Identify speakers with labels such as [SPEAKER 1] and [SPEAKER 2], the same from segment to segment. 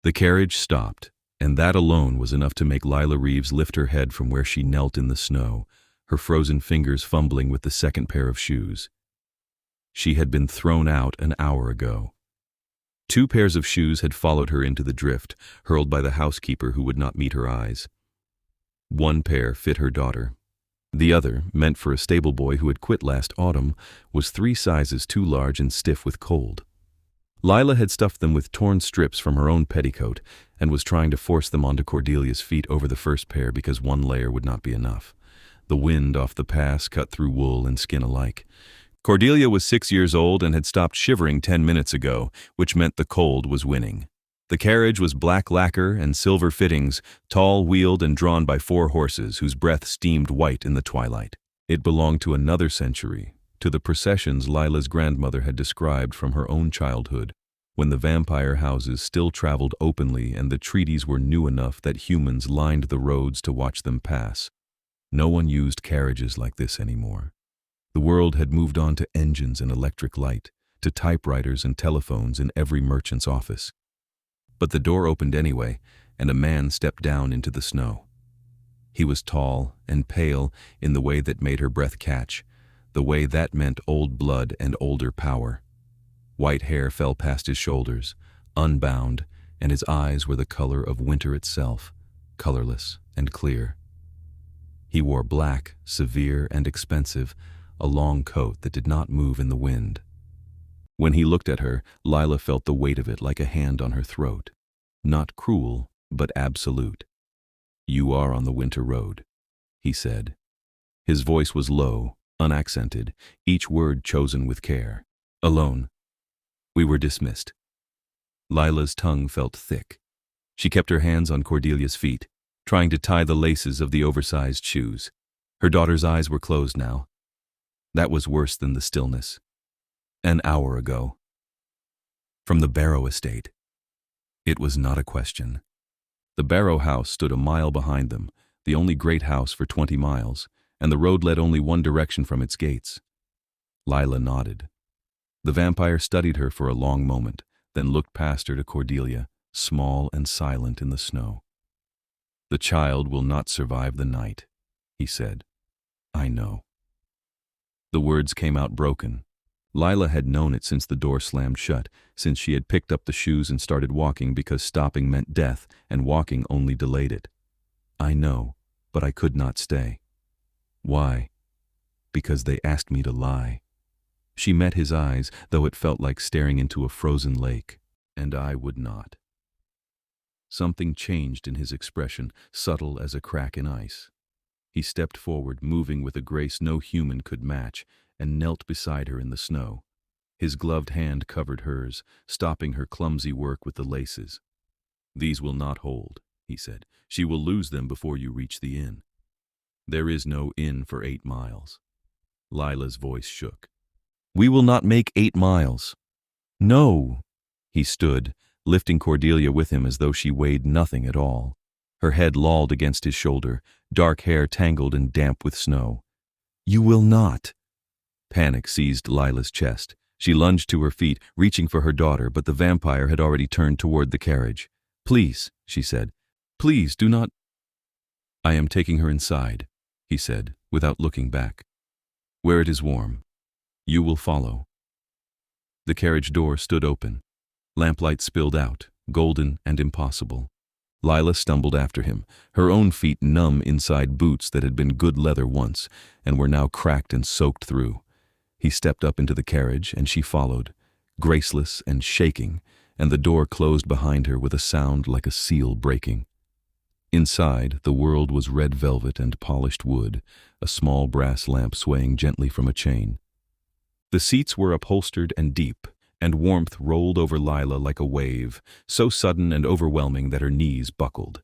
[SPEAKER 1] The carriage stopped, and that alone was enough to make Lila Reeves lift her head from where she knelt in the snow, her frozen fingers fumbling with the second pair of shoes. She had been thrown out an hour ago. 2 pairs of shoes had followed her into the drift, hurled by the housekeeper who would not meet her eyes. 1 pair fit her daughter. The other, meant for a stable boy who had quit last autumn, was 3 sizes too large and stiff with cold. Lila had stuffed them with torn strips from her own petticoat and was trying to force them onto Cordelia's feet over the first pair because 1 layer would not be enough. The wind off the pass cut through wool and skin alike. Cordelia was 6 years old and had stopped shivering 10 minutes ago, which meant the cold was winning. The carriage was black lacquer and silver fittings, tall, wheeled, and drawn by 4 horses whose breath steamed white in the twilight. It belonged to another century, to the processions Lila's grandmother had described from her own childhood, when the vampire houses still traveled openly and the treaties were new enough that humans lined the roads to watch them pass. No one used carriages like this anymore. The world had moved on to engines and electric light, to typewriters and telephones in every merchant's office. But the door opened anyway, and a man stepped down into the snow. He was tall and pale in the way that made her breath catch, the way that meant old blood and older power. White hair fell past his shoulders, unbound, and his eyes were the color of winter itself, colorless and clear. He wore black, severe and expensive, a long coat that did not move in the wind. When he looked at her, Lila felt the weight of it like a hand on her throat. Not cruel, but absolute. "You are on the winter road," he said. His voice was low, unaccented, each word chosen with care. "Alone." "We were dismissed." Lila's tongue felt thick. She kept her hands on Cordelia's feet, trying to tie the laces of the oversized shoes. Her daughter's eyes were closed now. That was worse than the stillness. An hour ago. From the Barrow estate. It was not a question. The Barrow house stood a mile behind them, the only great house for 20 miles, and the road led only one direction from its gates. Lila nodded. The vampire studied her for a long moment, then looked past her to Cordelia, small and silent in the snow. "The child will not survive the night," he said. "I know." The words came out broken. Lila had known it since the door slammed shut, since she had picked up the shoes and started walking because stopping meant death and walking only delayed it. "I know, but I could not stay." "Why?" "Because they asked me to lie." She met his eyes, though it felt like staring into a frozen lake, and I would not. Something changed in his expression, subtle as a crack in ice. He stepped forward, moving with a grace no human could match, and knelt beside her in the snow. His gloved hand covered hers, stopping her clumsy work with the laces. "These will not hold," he said. "She will lose them before you reach the inn." "There is no inn for 8 miles. Lila's voice shook. "We will not make 8 miles. "No." He stood, lifting Cordelia with him as though she weighed nothing at all. Her head lolled against his shoulder, dark hair tangled and damp with snow. "You will not." Panic seized Lila's chest. She lunged to her feet, reaching for her daughter, but the vampire had already turned toward the carriage. "Please," she said. "Please, do not—" "I am taking her inside," he said, without looking back. "Where it is warm. You will follow." The carriage door stood open. Lamplight spilled out, golden and impossible. Lila stumbled after him, her own feet numb inside boots that had been good leather once and were now cracked and soaked through. He stepped up into the carriage and she followed, graceless and shaking, and the door closed behind her with a sound like a seal breaking. Inside, the world was red velvet and polished wood, a small brass lamp swaying gently from a chain. The seats were upholstered and deep, and warmth rolled over Lila like a wave, so sudden and overwhelming that her knees buckled.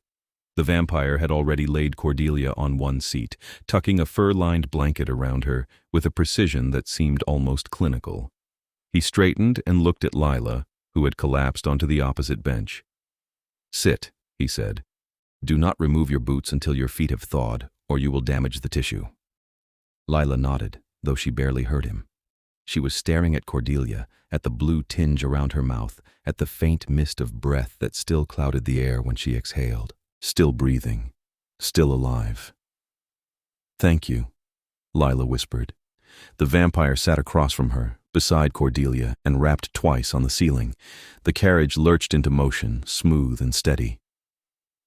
[SPEAKER 1] The vampire had already laid Cordelia on one seat, tucking a fur-lined blanket around her with a precision that seemed almost clinical. He straightened and looked at Lila, who had collapsed onto the opposite bench. "Sit," he said. "Do not remove your boots until your feet have thawed, or you will damage the tissue." Lila nodded, though she barely heard him. She was staring at Cordelia, at the blue tinge around her mouth, at the faint mist of breath that still clouded the air when she exhaled. Still breathing, still alive. "Thank you," Lila whispered. The vampire sat across from her, beside Cordelia, and rapped twice on the ceiling. The carriage lurched into motion, smooth and steady.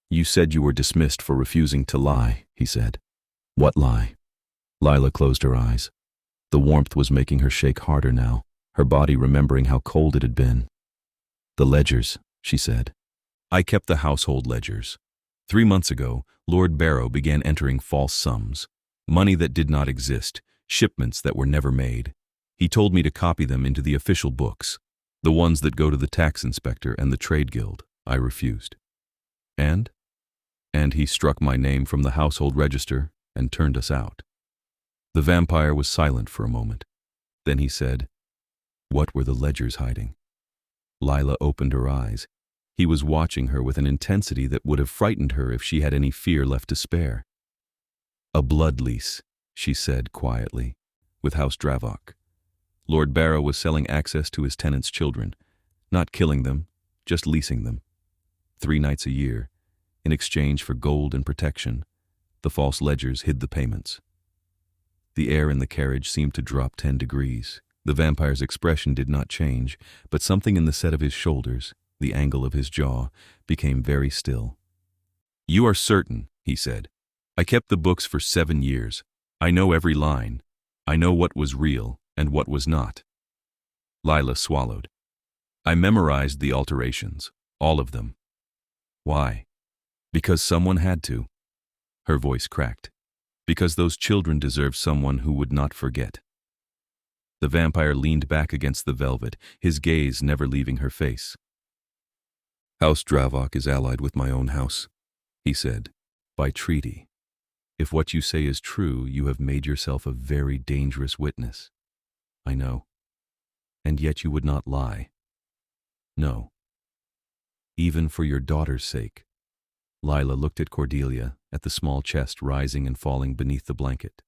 [SPEAKER 1] "You said you were dismissed for refusing to lie," he said. "What lie?" Lila closed her eyes. The warmth was making her shake harder now, her body remembering how cold it had been. "The ledgers," she said. "I kept the household ledgers. 3 months ago, Lord Barrow began entering false sums, money that did not exist, shipments that were never made. He told me to copy them into the official books, the ones that go to the tax inspector and the trade guild. I refused. And he struck my name from the household register and turned us out." The vampire was silent for a moment. Then he said, "What were the ledgers hiding?" Lila opened her eyes. He was watching her with an intensity that would have frightened her if she had any fear left to spare. "A blood lease," she said quietly, "with House Dravok. Lord Barrow was selling access to his tenants' children, not killing them, just leasing them. 3 nights a year, in exchange for gold and protection. The false ledgers hid the payments." The air in the carriage seemed to drop 10 degrees. The vampire's expression did not change, but something in the set of his shoulders, the angle of his jaw, became very still. "You are certain," he said. "I kept the books for 7 years. I know every line. I know what was real and what was not." Lila swallowed. "I memorized the alterations, all of them." "Why?" "Because someone had to." Her voice cracked. "Because those children deserve someone who would not forget." The vampire leaned back against the velvet, his gaze never leaving her face. "House Dravok is allied with my own house," he said, "by treaty. If what you say is true, you have made yourself a very dangerous witness. I know. And yet you would not lie. No. Even for your daughter's sake." Lila looked at Cordelia, at the small chest rising and falling beneath the blanket.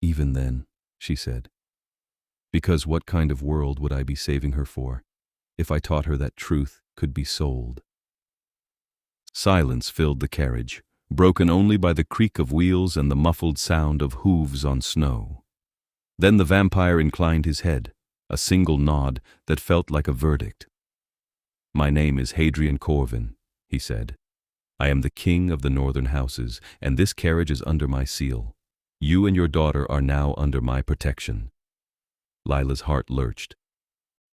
[SPEAKER 1] "Even then," she said. "Because what kind of world would I be saving her for, if I taught her that truth could be sold?" Silence filled the carriage, broken only by the creak of wheels and the muffled sound of hooves on snow. Then the vampire inclined his head, a single nod that felt like a verdict. "My name is Hadrian Corvin," he said. "I am the king of the northern houses, and this carriage is under my seal. You and your daughter are now under my protection." Lila's heart lurched.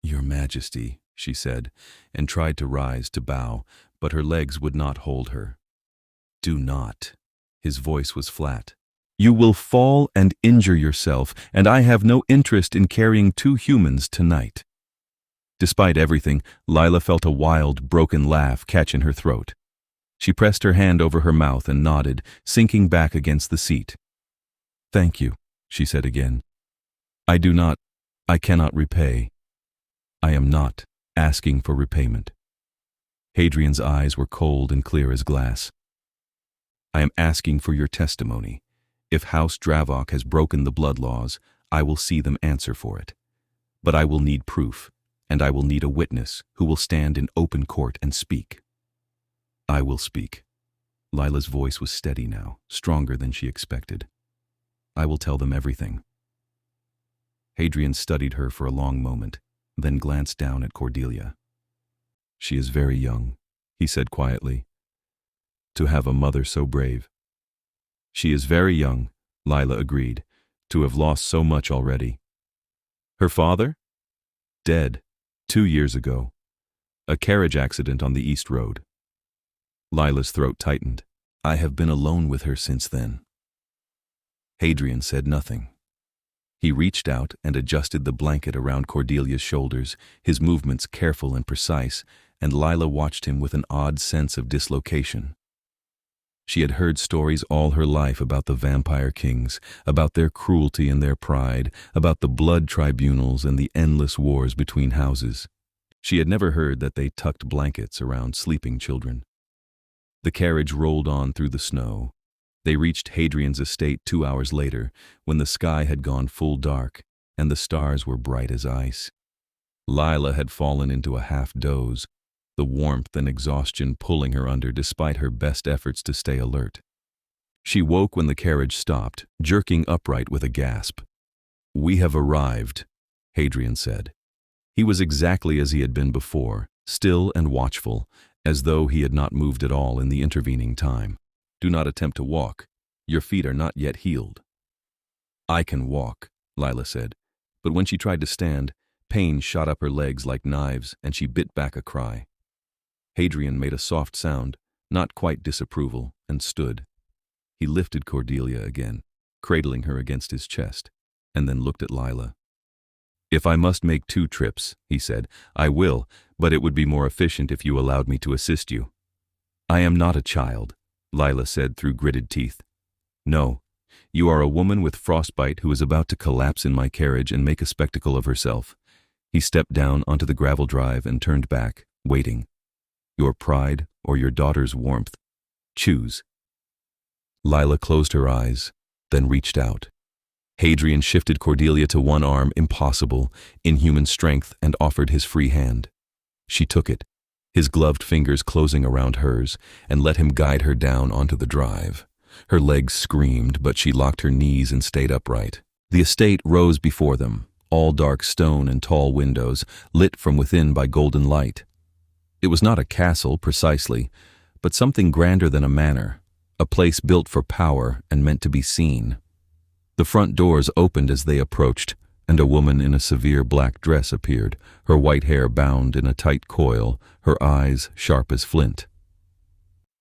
[SPEAKER 1] "Your Majesty," she said, and tried to rise to bow, but her legs would not hold her. "Do not." His voice was flat. "You will fall and injure yourself, and I have no interest in carrying 2 humans tonight." Despite everything, Lila felt a wild, broken laugh catch in her throat. She pressed her hand over her mouth and nodded, sinking back against the seat. "Thank you," she said again. I cannot repay. I am not asking for repayment." Hadrian's eyes were cold and clear as glass. "I am asking for your testimony. If House Dravok has broken the blood laws, I will see them answer for it. But I will need proof, and I will need a witness who will stand in open court and speak." "I will speak." Lila's voice was steady now, stronger than she expected. "I will tell them everything." Hadrian studied her for a long moment, then glanced down at Cordelia. "She is very young," he said quietly, "to have a mother so brave." "She is very young," Lila agreed, "to have lost so much already." "Her father?" "Dead, 2 years ago. A carriage accident on the East Road." Lila's throat tightened. "I have been alone with her since then." Hadrian said nothing. He reached out and adjusted the blanket around Cordelia's shoulders, his movements careful and precise, and Lila watched him with an odd sense of dislocation. She had heard stories all her life about the vampire kings, about their cruelty and their pride, about the blood tribunals and the endless wars between houses. She had never heard that they tucked blankets around sleeping children. The carriage rolled on through the snow. They reached Hadrian's estate 2 hours later, when the sky had gone full dark, and the stars were bright as ice. Lila had fallen into a half-doze, the warmth and exhaustion pulling her under despite her best efforts to stay alert. She woke when the carriage stopped, jerking upright with a gasp. "We have arrived," Hadrian said. He was exactly as he had been before, still and watchful, as though he had not moved at all in the intervening time. "Do not attempt to walk. Your feet are not yet healed." "I can walk," Lila said, but when she tried to stand, pain shot up her legs like knives and she bit back a cry. Hadrian made a soft sound, not quite disapproval, and stood. He lifted Cordelia again, cradling her against his chest, and then looked at Lila. "If I must make 2 trips," he said, "I will, but it would be more efficient if you allowed me to assist you." "I am not a child," Lila said through gritted teeth. "No, you are a woman with frostbite who is about to collapse in my carriage and make a spectacle of herself." He stepped down onto the gravel drive and turned back, waiting. "Your pride or your daughter's warmth? Choose." Lila closed her eyes, then reached out. Hadrian shifted Cordelia to one arm, impossible, inhuman strength, and offered his free hand. She took it, his gloved fingers closing around hers, and let him guide her down onto the drive. Her legs screamed, but she locked her knees and stayed upright. The estate rose before them, all dark stone and tall windows, lit from within by golden light. It was not a castle, precisely, but something grander than a manor, a place built for power and meant to be seen. The front doors opened as they approached, and a woman in a severe black dress appeared, her white hair bound in a tight coil, her eyes sharp as flint.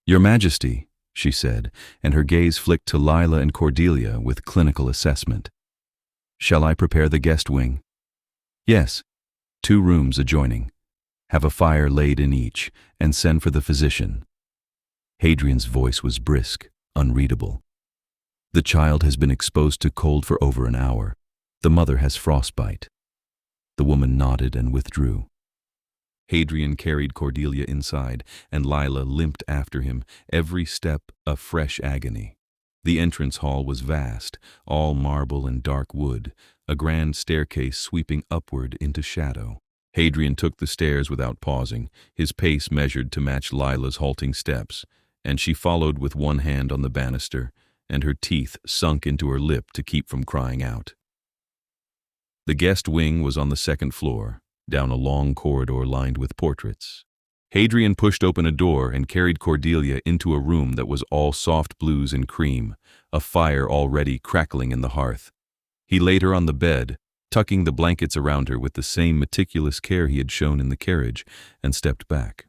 [SPEAKER 1] "Your Majesty," she said, and her gaze flicked to Lila and Cordelia with clinical assessment. "Shall I prepare the guest wing?" "Yes. 2 rooms adjoining. Have a fire laid in each, and send for the physician." Hadrian's voice was brisk, unreadable. "The child has been exposed to cold for over an hour. The mother has frostbite." The woman nodded and withdrew. Hadrian carried Cordelia inside, and Lila limped after him, every step a fresh agony. The entrance hall was vast, all marble and dark wood, a grand staircase sweeping upward into shadow. Hadrian took the stairs without pausing, his pace measured to match Lila's halting steps, and she followed with one hand on the banister, and her teeth sunk into her lip to keep from crying out. The guest wing was on the 2nd floor, down a long corridor lined with portraits. Hadrian pushed open a door and carried Cordelia into a room that was all soft blues and cream, a fire already crackling in the hearth. He laid her on the bed, tucking the blankets around her with the same meticulous care he had shown in the carriage, and stepped back.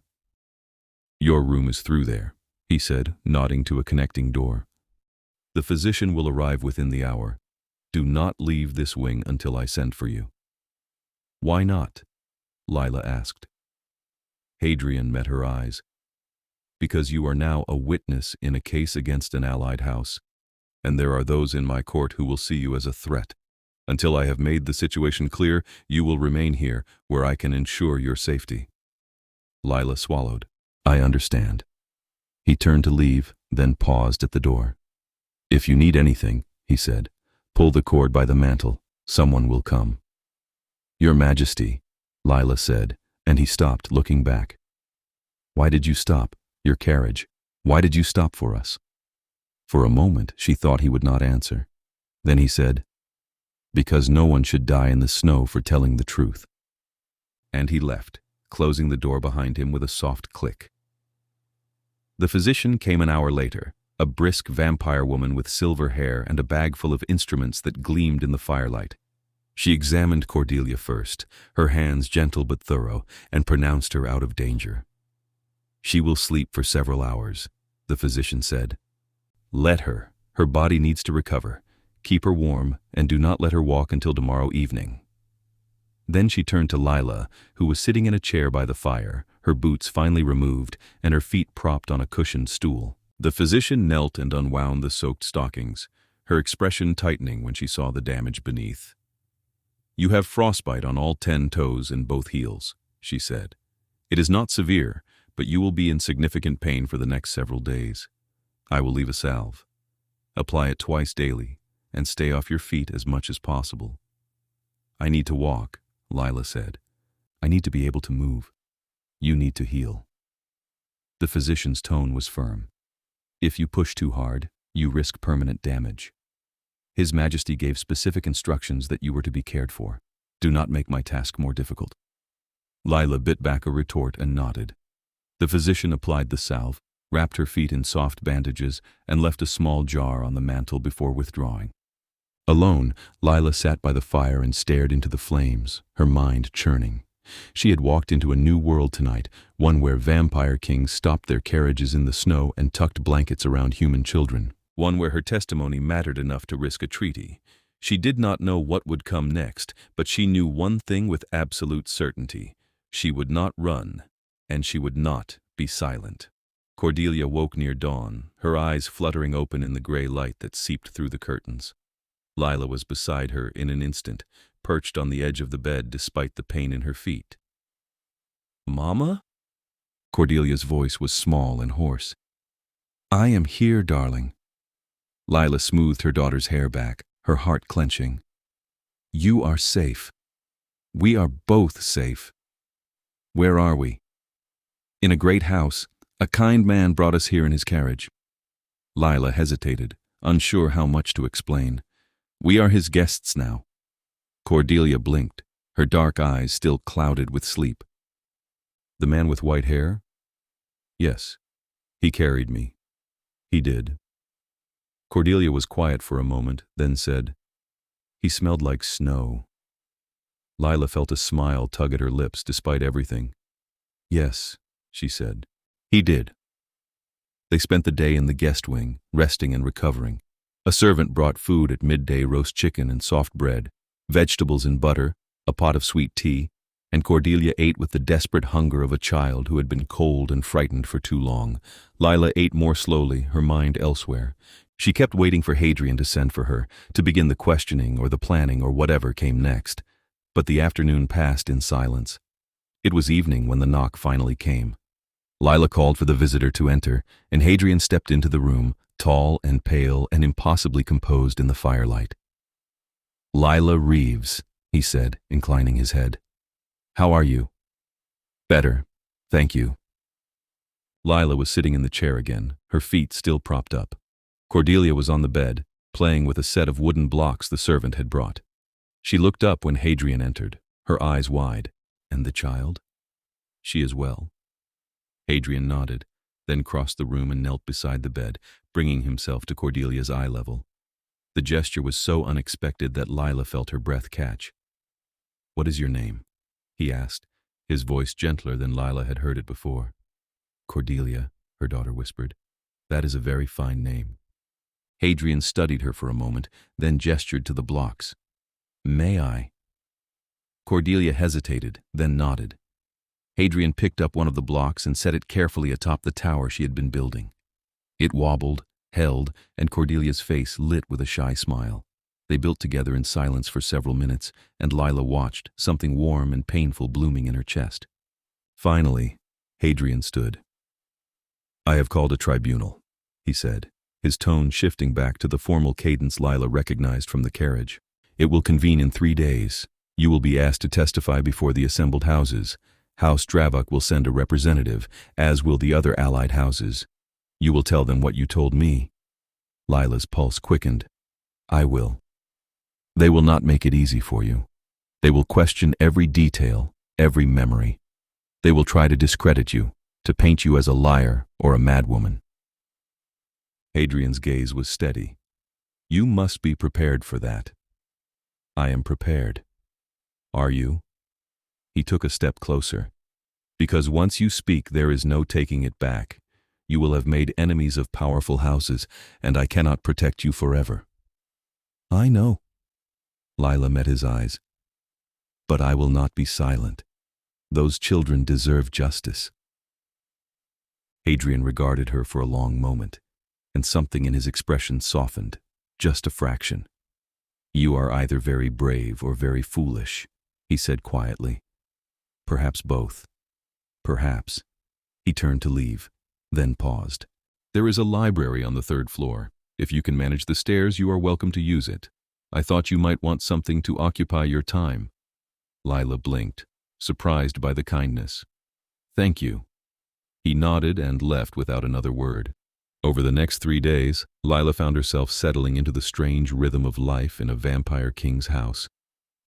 [SPEAKER 1] "Your room is through there," he said, nodding to a connecting door. "The physician will arrive within the hour. Do not leave this wing until I send for you." "Why not?" Lila asked. Hadrian met her eyes. "Because you are now a witness in a case against an allied house, and there are those in my court who will see you as a threat. Until I have made the situation clear, you will remain here, where I can ensure your safety." Lila swallowed. "I understand." He turned to leave, then paused at the door. "If you need anything," he said, "pull the cord by the mantle. Someone will come." "Your Majesty," Lila said, and he stopped, looking back. "Why did you stop? Your carriage. Why did you stop for us?" For a moment, she thought he would not answer. Then he said, "Because no one should die in the snow for telling the truth." And he left, closing the door behind him with a soft click. The physician came an hour later, a brisk vampire woman with silver hair and a bag full of instruments that gleamed in the firelight. She examined Cordelia first, her hands gentle but thorough, and pronounced her out of danger. "She will sleep for several hours," the physician said. "Let her. Her body needs to recover. Keep her warm, and do not let her walk until tomorrow evening." Then she turned to Lila, who was sitting in a chair by the fire, her boots finely removed, and her feet propped on a cushioned stool. The physician knelt and unwound the soaked stockings, her expression tightening when she saw the damage beneath. "You have frostbite on all 10 toes and both heels," she said. "It is not severe, but you will be in significant pain for the next several days. I will leave a salve. Apply it twice daily, and stay off your feet as much as possible." I need to walk, Lila said. I need to be able to move. You need to heal. The physician's tone was firm. If you push too hard, you risk permanent damage. His Majesty gave specific instructions that you were to be cared for. Do not make my task more difficult. Lila bit back a retort and nodded. The physician applied the salve, wrapped her feet in soft bandages, and left a small jar on the mantel before withdrawing. Alone, Lila sat by the fire and stared into the flames, her mind churning. She had walked into a new world tonight, one where vampire kings stopped their carriages in the snow and tucked blankets around human children, one where her testimony mattered enough to risk a treaty. She did not know what would come next, but she knew one thing with absolute certainty. She would not run, and she would not be silent. Cordelia woke near dawn, her eyes fluttering open in the gray light that seeped through the curtains. Lila was beside her in an instant, perched on the edge of the bed despite the pain in her feet. "Mama?" Cordelia's voice was small and hoarse. "I am here, darling." Lila smoothed her daughter's hair back, her heart clenching. "You are safe. We are both safe. Where are we?" "In a great house. A kind man brought us here in his carriage." Lila hesitated, unsure how much to explain. "We are his guests now." Cordelia blinked, her dark eyes still clouded with sleep. "The man with white hair?" "Yes. He carried me. He did." Cordelia was quiet for a moment, then said, "He smelled like snow." Lila felt a smile tug at her lips despite everything. "Yes," she said. "He did." They spent the day in the guest wing, resting and recovering. A servant brought food at midday: roast chicken and soft bread, vegetables and butter, a pot of sweet tea, and Cordelia ate with the desperate hunger of a child who had been cold and frightened for too long. Lila ate more slowly, her mind elsewhere. She kept waiting for Hadrian to send for her, to begin the questioning or the planning or whatever came next. But the afternoon passed in silence. It was evening when the knock finally came. Lila called for the visitor to enter, and Hadrian stepped into the room, tall and pale and impossibly composed in the firelight. "Lila Reeves," he said, inclining his head. "How are you?" "Better, thank you." Lila was sitting in the chair again, her feet still propped up. Cordelia was on the bed, playing with a set of wooden blocks the servant had brought. She looked up when Hadrian entered, her eyes wide. "And the child?" "She is well." Hadrian nodded, then crossed the room and knelt beside the bed, bringing himself to Cordelia's eye level. The gesture was so unexpected that Lila felt her breath catch. "What is your name?" he asked, his voice gentler than Lila had heard it before. "Cordelia," her daughter whispered. "That is a very fine name." Hadrian studied her for a moment, then gestured to the blocks. "May I?" Cordelia hesitated, then nodded. Hadrian picked up one of the blocks and set it carefully atop the tower she had been building. It wobbled, held, and Cordelia's face lit with a shy smile. They built together in silence for several minutes, and Lila watched, something warm and painful blooming in her chest. Finally, Hadrian stood. "I have called a tribunal," he said, his tone shifting back to the formal cadence Lila recognized from the carriage. "It will convene in 3 days. You will be asked to testify before the assembled houses. House Dravok will send a representative, as will the other allied houses. You will tell them what you told me." Lila's pulse quickened. "I will. They will not make it easy for you. They will question every detail, every memory. They will try to discredit you, to paint you as a liar or a madwoman." Hadrian's gaze was steady. "You must be prepared for that." "I am prepared." "Are you?" He took a step closer. "Because once you speak, there is no taking it back. You will have made enemies of powerful houses, and I cannot protect you forever." "I know." Lila met his eyes. "But I will not be silent. Those children deserve justice." Hadrian regarded her for a long moment, and something in his expression softened, just a fraction. "You are either very brave or very foolish," he said quietly. "Perhaps both. Perhaps." He turned to leave, then paused. "There is a library on the 3rd floor. If you can manage the stairs, you are welcome to use it." I thought you might want something to occupy your time. Lila blinked, surprised by the kindness. Thank you. He nodded and left without another word. Over the next 3 days, Lila found herself settling into the strange rhythm of life in a vampire king's house.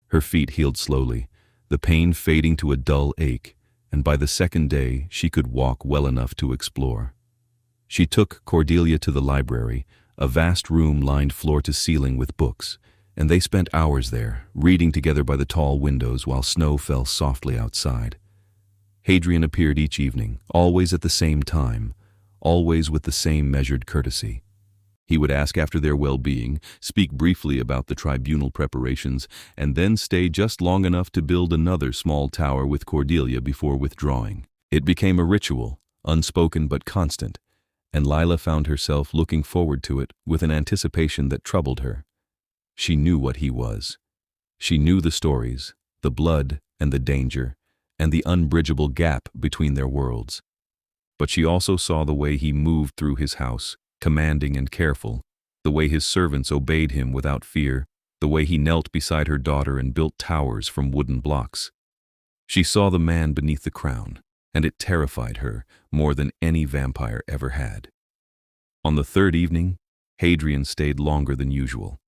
[SPEAKER 1] Her feet healed slowly, the pain fading to a dull ache, and by the second day she could walk well enough to explore. She took Cordelia to the library, a vast room lined floor to ceiling with books, and they spent hours there, reading together by the tall windows while snow fell softly outside. Hadrian appeared each evening, always at the same time, always with the same measured courtesy. He would ask after their well-being, speak briefly about the tribunal preparations, and then stay just long enough to build another small tower with Cordelia before withdrawing. It became a ritual, unspoken but constant, and Lila found herself looking forward to it with an anticipation that troubled her. She knew what he was. She knew the stories, the blood and the danger, and the unbridgeable gap between their worlds. But she also saw the way he moved through his house, commanding and careful, the way his servants obeyed him without fear, the way he knelt beside her daughter and built towers from wooden blocks. She saw the man beneath the crown, and it terrified her more than any vampire ever had. On the third evening, Hadrian stayed longer than usual.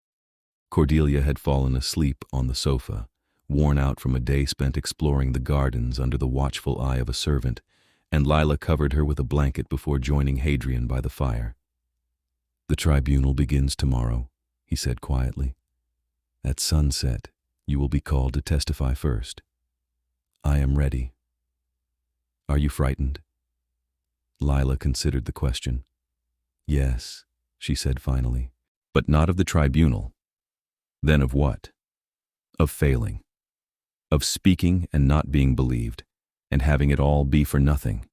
[SPEAKER 1] Cordelia had fallen asleep on the sofa, worn out from a day spent exploring the gardens under the watchful eye of a servant, and Lila covered her with a blanket before joining Hadrian by the fire. "The tribunal begins tomorrow," he said quietly. "At sunset, you will be called to testify first. I am ready. Are you frightened?" Lila considered the question. "Yes," she said finally, "but not of the tribunal." Then of what? Of failing. Of speaking and not being believed, and having it all be for nothing.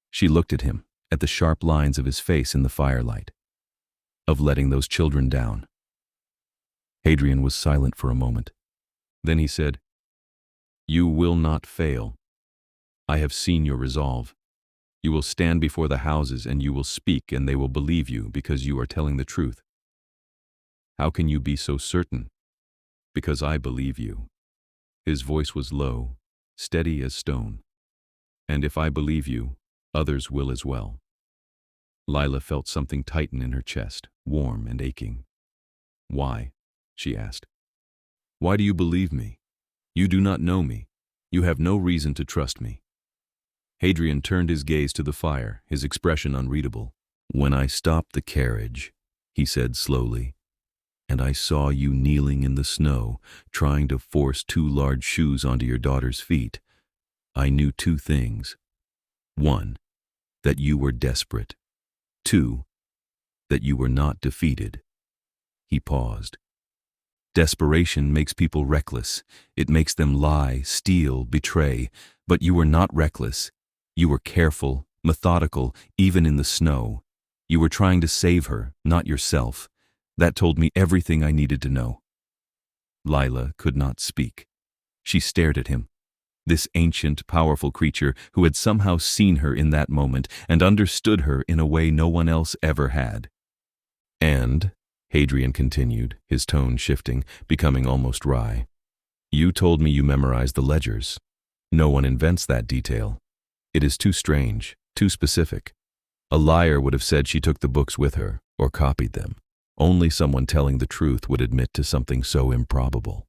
[SPEAKER 1] She looked at him, at the sharp lines of his face in the firelight. Of letting those children down. Hadrian was silent for a moment. Then he said, "You will not fail. I have seen your resolve. You will stand before the houses and you will speak, and they will believe you because you are telling the truth. How can you be so certain? Because I believe you." His voice was low, steady as stone. "And if I believe you, others will as well." Lila felt something tighten in her chest, warm and aching. "Why?" she asked. "Why do you believe me? You do not know me. You have no reason to trust me." Hadrian turned his gaze to the fire, his expression unreadable. "When I stopped the carriage," he said slowly, "and I saw you kneeling in the snow, trying to force 2 large shoes onto your daughter's feet, I knew 2 things. 1, that you were desperate. 2, that you were not defeated." He paused. "Desperation makes people reckless. It makes them lie, steal, betray. But you were not reckless. You were careful, methodical, even in the snow. You were trying to save her, not yourself. That told me everything I needed to know." Lila could not speak. She stared at him. This ancient, powerful creature who had somehow seen her in that moment and understood her in a way no one else ever had. "And," Hadrian continued, his tone shifting, becoming almost wry, "you told me you memorized the ledgers. No one invents that detail. It is too strange, too specific. A liar would have said she took the books with her, or copied them. Only someone telling the truth would admit to something so improbable."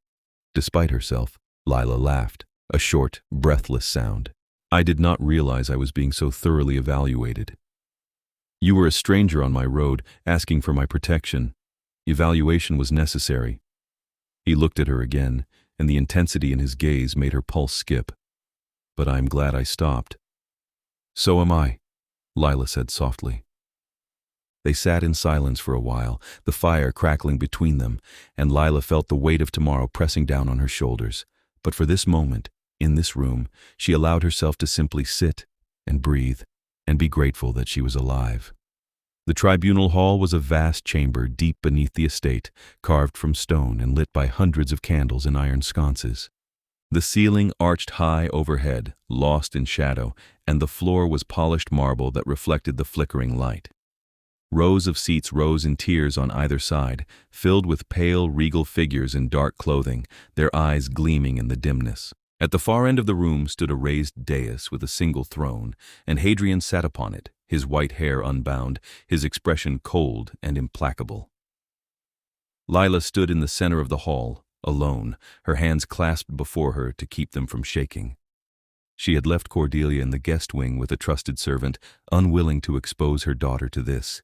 [SPEAKER 1] Despite herself, Lila laughed, a short, breathless sound. "I did not realize I was being so thoroughly evaluated. You were a stranger on my road, asking for my protection. Evaluation was necessary." He looked at her again, and the intensity in his gaze made her pulse skip. "But I'm glad I stopped." "So am I," Lila said softly. They sat in silence for a while, the fire crackling between them, and Lila felt the weight of tomorrow pressing down on her shoulders. But for this moment, in this room, she allowed herself to simply sit and breathe and be grateful that she was alive. The tribunal hall was a vast chamber deep beneath the estate, carved from stone and lit by hundreds of candles in iron sconces. The ceiling arched high overhead, lost in shadow, and the floor was polished marble that reflected the flickering light. Rows of seats rose in tiers on either side, filled with pale, regal figures in dark clothing, their eyes gleaming in the dimness. At the far end of the room stood a raised dais with a single throne, and Hadrian sat upon it, his white hair unbound, his expression cold and implacable. Lila stood in the center of the hall, alone, her hands clasped before her to keep them from shaking. She had left Cordelia in the guest wing with a trusted servant, unwilling to expose her daughter to this.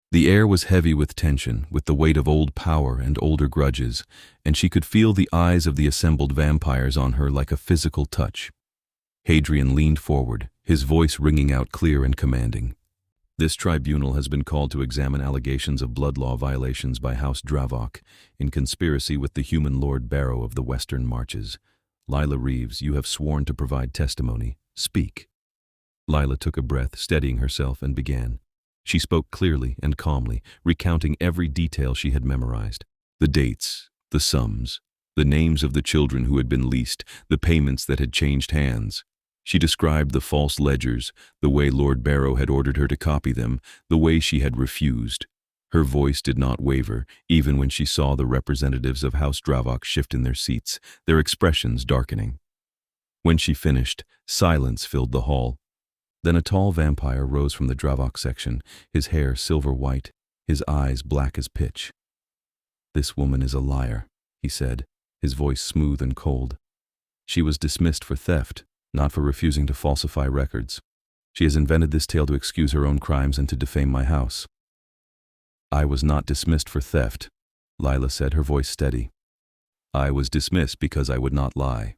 [SPEAKER 1] The air was heavy with tension, with the weight of old power and older grudges, and she could feel the eyes of the assembled vampires on her like a physical touch. Hadrian leaned forward, his voice ringing out clear and commanding. This tribunal has been called to examine allegations of blood law violations by House Dravok in conspiracy with the human Lord Barrow of the Western Marches. Lila Reeves, you have sworn to provide testimony. Speak. Lila took a breath, steadying herself, and began. She spoke clearly and calmly, recounting every detail she had memorized. The dates, the sums, the names of the children who had been leased, the payments that had changed hands. She described the false ledgers, the way Lord Barrow had ordered her to copy them, the way she had refused. Her voice did not waver, even when she saw the representatives of House Dravok shift in their seats, their expressions darkening. When she finished, silence filled the hall. Then a tall vampire rose from the Dravok section, his hair silver white, his eyes black as pitch. "This woman is a liar," he said, his voice smooth and cold. "She was dismissed for theft, not for refusing to falsify records. She has invented this tale to excuse her own crimes and to defame my house." "I was not dismissed for theft," Lila said, her voice steady. "I was dismissed because I would not lie."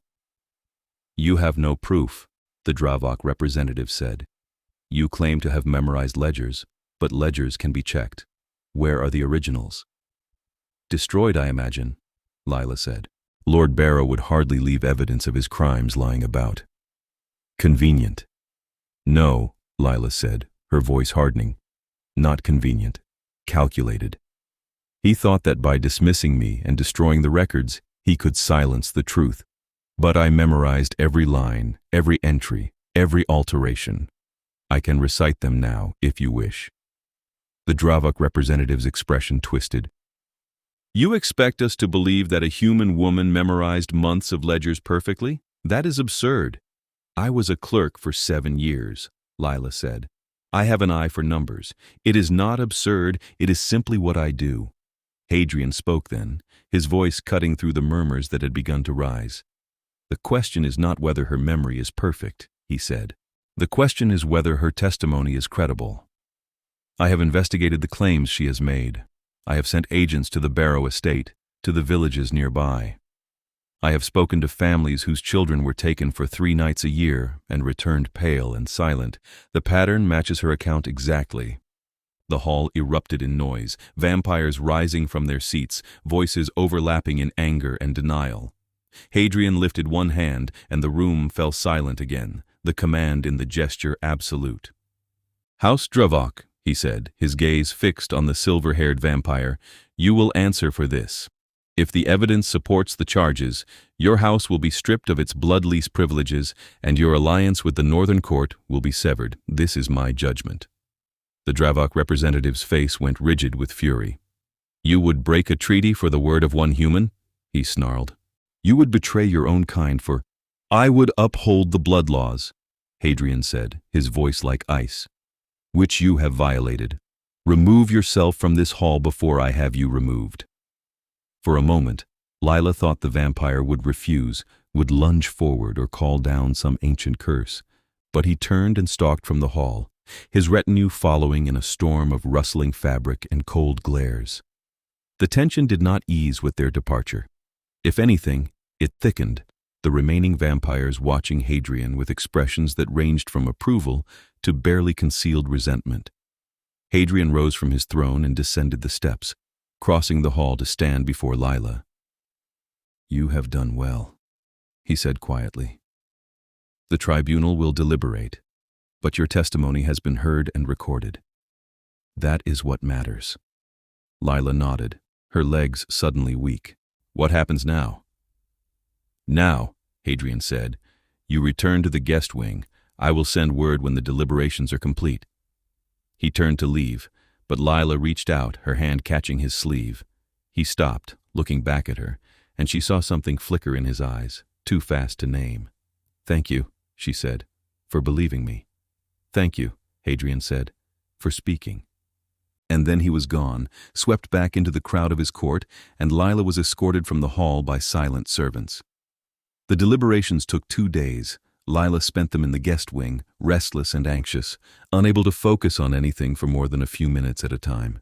[SPEAKER 1] "You have no proof," the Dravok representative said. "You claim to have memorized ledgers, but ledgers can be checked. Where are the originals?" "Destroyed, I imagine," Lila said. "Lord Barrow would hardly leave evidence of his crimes lying about." "Convenient." "No," Lila said, her voice hardening. "Not convenient. Calculated. He thought that by dismissing me and destroying the records, he could silence the truth. But I memorized every line, every entry, every alteration. I can recite them now, if you wish." The Dravok representative's expression twisted. "You expect us to believe that a human woman memorized months of ledgers perfectly? That is absurd." "I was a clerk for 7 years," Lila said. "I have an eye for numbers. It is not absurd, it is simply what I do." Hadrian spoke then, his voice cutting through the murmurs that had begun to rise. "The question is not whether her memory is perfect," he said. "The question is whether her testimony is credible. I have investigated the claims she has made. I have sent agents to the Barrow estate, to the villages nearby. I have spoken to families whose children were taken for 3 nights a year and returned pale and silent. The pattern matches her account exactly." The hall erupted in noise, vampires rising from their seats, voices overlapping in anger and denial. Hadrian lifted one hand, and the room fell silent again, the command in the gesture absolute. "House Dravok," he said, his gaze fixed on the silver-haired vampire, "you will answer for this. If the evidence supports the charges, your house will be stripped of its blood lease privileges, and your alliance with the Northern Court will be severed. This is my judgment." The Dravok representative's face went rigid with fury. "You would break a treaty for the word of one human?" he snarled. "You would betray your own kind for—" "I would uphold the blood laws," Hadrian said, his voice like ice, "which you have violated. Remove yourself from this hall before I have you removed." For a moment, Lila thought the vampire would refuse, would lunge forward or call down some ancient curse. But he turned and stalked from the hall, his retinue following in a storm of rustling fabric and cold glares. The tension did not ease with their departure. If anything, it thickened, the remaining vampires watching Hadrian with expressions that ranged from approval to barely concealed resentment. Hadrian rose from his throne and descended the steps, crossing the hall to stand before Lila. "You have done well," he said quietly. "The tribunal will deliberate, but your testimony has been heard and recorded. That is what matters." Lila nodded, her legs suddenly weak. "What happens now?" "Now," Hadrian said, "you return to the guest wing. I will send word when the deliberations are complete." He turned to leave, But Lila reached out, her hand catching his sleeve. He stopped, looking back at her, and she saw something flicker in his eyes, too fast to name. "Thank you," she said, "for believing me." "Thank you," Hadrian said, "for speaking." And then he was gone, swept back into the crowd of his court, and Lila was escorted from the hall by silent servants. The deliberations took 2 days. Lila spent them in the guest wing, restless and anxious, unable to focus on anything for more than a few minutes at a time.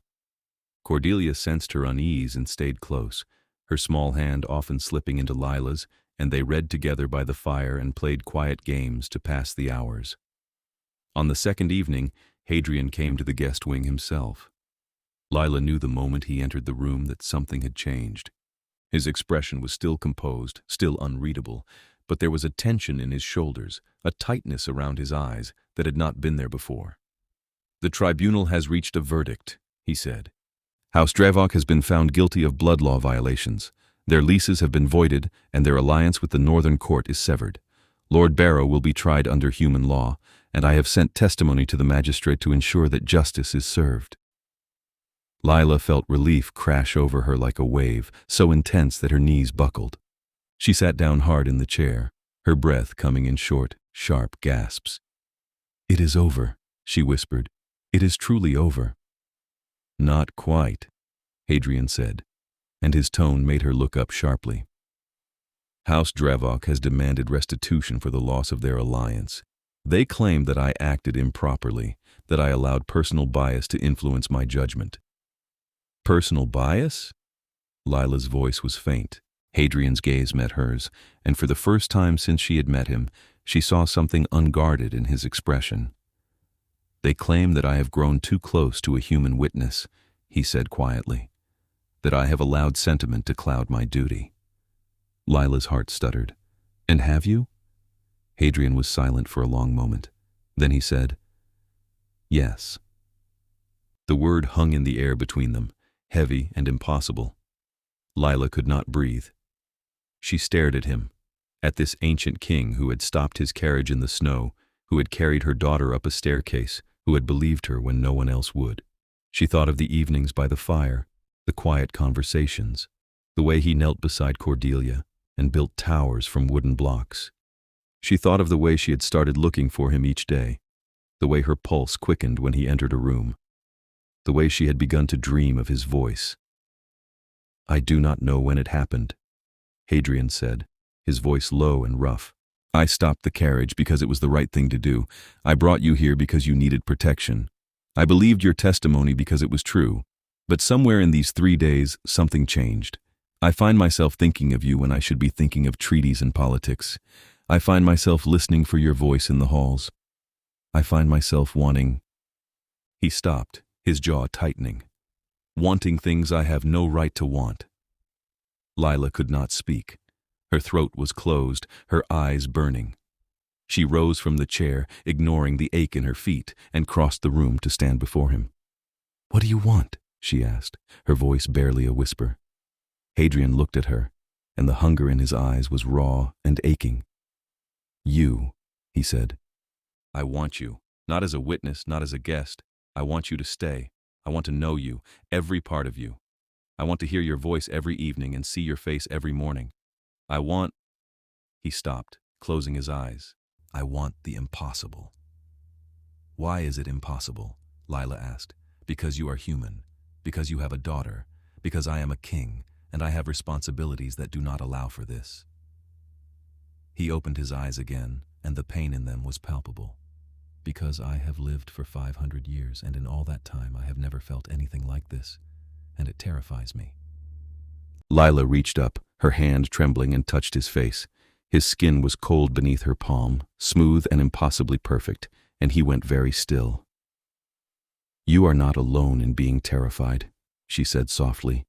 [SPEAKER 1] Cordelia sensed her unease and stayed close, her small hand often slipping into Lila's, and they read together by the fire and played quiet games to pass the hours. On the second evening, Hadrian came to the guest wing himself. Lila knew the moment he entered the room that something had changed. His expression was still composed, still unreadable, but there was a tension in his shoulders, a tightness around his eyes that had not been there before. "The tribunal has reached a verdict," he said. "House Drevok has been found guilty of blood law violations. Their leases have been voided, and their alliance with the Northern Court is severed. Lord Barrow will be tried under human law, and I have sent testimony to the magistrate to ensure that justice is served." Lila felt relief crash over her like a wave, so intense that her knees buckled. She sat down hard in the chair, her breath coming in short, sharp gasps. "It is over," she whispered. "It is truly over." "Not quite," Hadrian said, and his tone made her look up sharply. "House Drevok has demanded restitution for the loss of their alliance. They claim that I acted improperly, that I allowed personal bias to influence my judgment." "Personal bias?" Lila's voice was faint. Hadrian's gaze met hers, and for the first time since she had met him, she saw something unguarded in his expression. "They claim that I have grown too close to a human witness," he said quietly, "that I have allowed sentiment to cloud my duty." Lila's heart stuttered. "And have you?" Hadrian was silent for a long moment. Then he said, "Yes." The word hung in the air between them, heavy and impossible. Lila could not breathe. She stared at him, at this ancient king who had stopped his carriage in the snow, who had carried her daughter up a staircase, who had believed her when no one else would. She thought of the evenings by the fire, the quiet conversations, the way he knelt beside Cordelia and built towers from wooden blocks. She thought of the way she had started looking for him each day, the way her pulse quickened when he entered a room, the way she had begun to dream of his voice. "I do not know when it happened," Hadrian said, his voice low and rough. "I stopped the carriage because it was the right thing to do. I brought you here because you needed protection. I believed your testimony because it was true. But somewhere in these 3 days, something changed. I find myself thinking of you when I should be thinking of treaties and politics. I find myself listening for your voice in the halls. I find myself wanting—" He stopped, his jaw tightening. "Wanting things I have no right to want." Lila could not speak. Her throat was closed, her eyes burning. She rose from the chair, ignoring the ache in her feet, and crossed the room to stand before him. "What do you want?" she asked, her voice barely a whisper. Hadrian looked at her, and the hunger in his eyes was raw and aching. "You," he said. "I want you, not as a witness, not as a guest. I want you to stay. I want to know you, every part of you. I want to hear your voice every evening and see your face every morning. I want—" He stopped, closing his eyes. "I want the impossible." "Why is it impossible?" Lila asked. "Because you are human, because you have a daughter, because I am a king, and I have responsibilities that do not allow for this." He opened his eyes again, and the pain in them was palpable. "Because I have lived for 500 years, and in all that time I have never felt anything like this, and it terrifies me." Lila reached up, her hand trembling, and touched his face. His skin was cold beneath her palm, smooth and impossibly perfect, and he went very still. "You are not alone in being terrified," she said softly.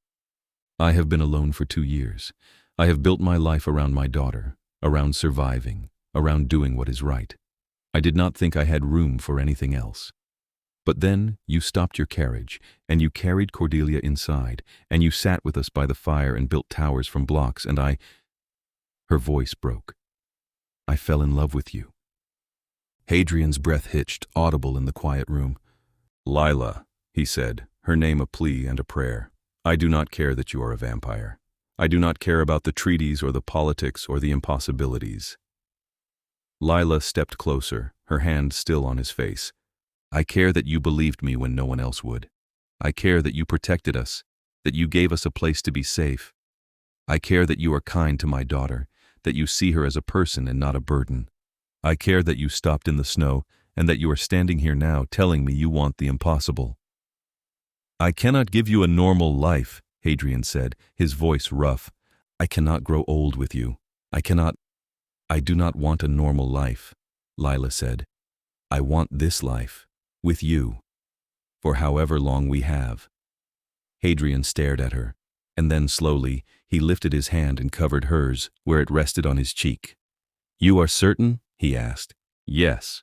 [SPEAKER 1] "I have been alone for 2 years. I have built my life around my daughter, around surviving, around doing what is right. I did not think I had room for anything else. But then you stopped your carriage, and you carried Cordelia inside, and you sat with us by the fire and built towers from blocks, and I—" Her voice broke. "I fell in love with you." Hadrian's breath hitched, audible in the quiet room. "Lila," he said, her name a plea and a prayer. I do not care that you are a vampire. I do not care about the treaties or the politics or the impossibilities. Lila stepped closer, her hand still on his face. I care that you believed me when no one else would. I care that you protected us, that you gave us a place to be safe. I care that you are kind to my daughter, that you see her as a person and not a burden. I care that you stopped in the snow and that you are standing here now telling me you want the impossible. I cannot give you a normal life, Hadrian said, his voice rough. I cannot grow old with you. I do not want a normal life, Lila said. I want this life, with you, for however long we have. Hadrian stared at her, and then slowly he lifted his hand and covered hers where it rested on his cheek. You are certain? He asked. Yes.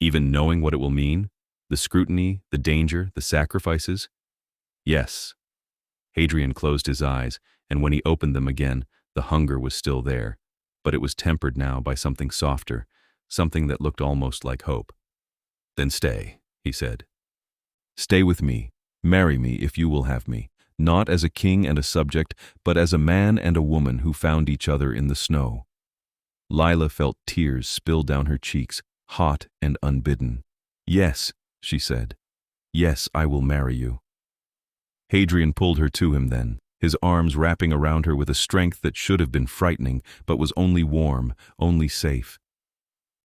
[SPEAKER 1] Even knowing what it will mean? The scrutiny, the danger, the sacrifices? Yes. Hadrian closed his eyes, and when he opened them again, the hunger was still there, but it was tempered now by something softer, something that looked almost like hope. Then stay, he said. Stay with me. Marry me if you will have me, not as a king and a subject, but as a man and a woman who found each other in the snow. Lila felt tears spill down her cheeks, hot and unbidden. Yes, she said. Yes, I will marry you. Hadrian pulled her to him then, his arms wrapping around her with a strength that should have been frightening, but was only warm, only safe.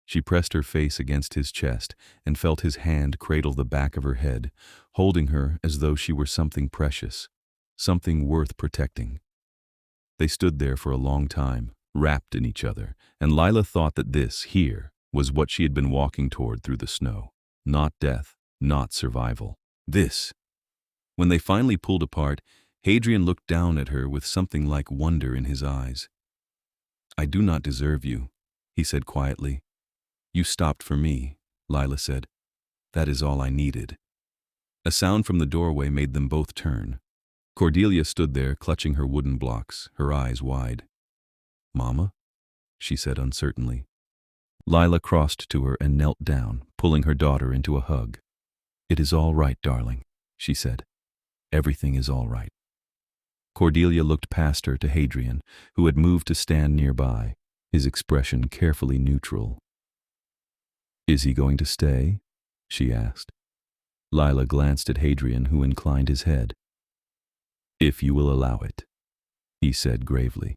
[SPEAKER 1] She pressed her face against his chest and felt his hand cradle the back of her head, holding her as though she were something precious, something worth protecting. They stood there for a long time, wrapped in each other, and Lila thought that this, here, was what she had been walking toward through the snow. Not death, not survival. This. When they finally pulled apart, Hadrian looked down at her with something like wonder in his eyes. I do not deserve you, he said quietly. You stopped for me, Lila said. That is all I needed. A sound from the doorway made them both turn. Cordelia stood there, clutching her wooden blocks, her eyes wide. Mama? She said uncertainly. Lila crossed to her and knelt down, pulling her daughter into a hug. It is all right, darling, she said. Everything is all right. Cordelia looked past her to Hadrian, who had moved to stand nearby, his expression carefully neutral. Is he going to stay? She asked. Lila glanced at Hadrian, who inclined his head. If you will allow it, he said gravely.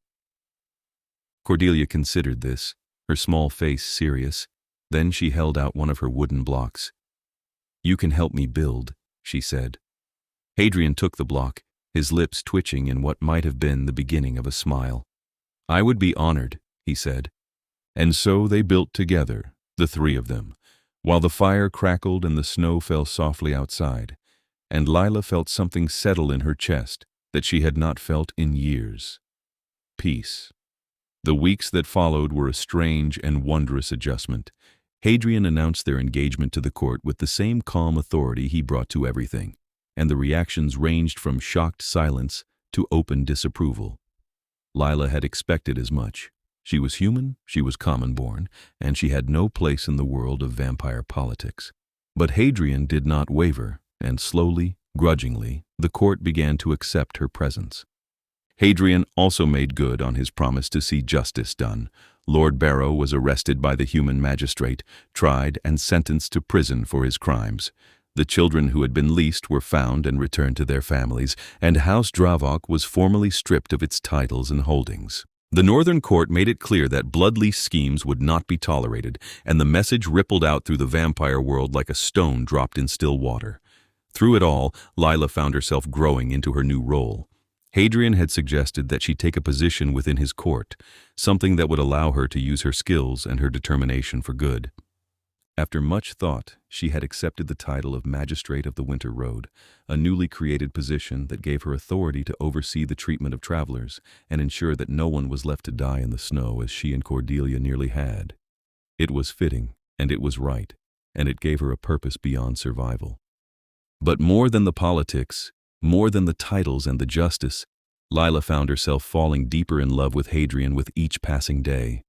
[SPEAKER 1] Cordelia considered this, her small face serious. Then she held out one of her wooden blocks. You can help me build, she said. Hadrian took the block, his lips twitching in what might have been the beginning of a smile. I would be honored, he said. And so they built together, the three of them, while the fire crackled and the snow fell softly outside, and Lila felt something settle in her chest that she had not felt in years. Peace. The weeks that followed were a strange and wondrous adjustment. Hadrian announced their engagement to the court with the same calm authority he brought to everything, and the reactions ranged from shocked silence to open disapproval. Lila had expected as much. She was human, she was common-born, and she had no place in the world of vampire politics. But Hadrian did not waver, and slowly, grudgingly, the court began to accept her presence. Hadrian also made good on his promise to see justice done. Lord Barrow was arrested by the human magistrate, tried and sentenced to prison for his crimes. The children who had been leased were found and returned to their families, and House Dravok was formally stripped of its titles and holdings. The Northern Court made it clear that blood-lease schemes would not be tolerated, and the message rippled out through the vampire world like a stone dropped in still water. Through it all, Lila found herself growing into her new role. Hadrian had suggested that she take a position within his court, something that would allow her to use her skills and her determination for good. After much thought, she had accepted the title of Magistrate of the Winter Road, a newly created position that gave her authority to oversee the treatment of travelers and ensure that no one was left to die in the snow as she and Cordelia nearly had. It was fitting, and it was right, and it gave her a purpose beyond survival. But more than the politics, more than the titles and the justice, Lila found herself falling deeper in love with Hadrian with each passing day.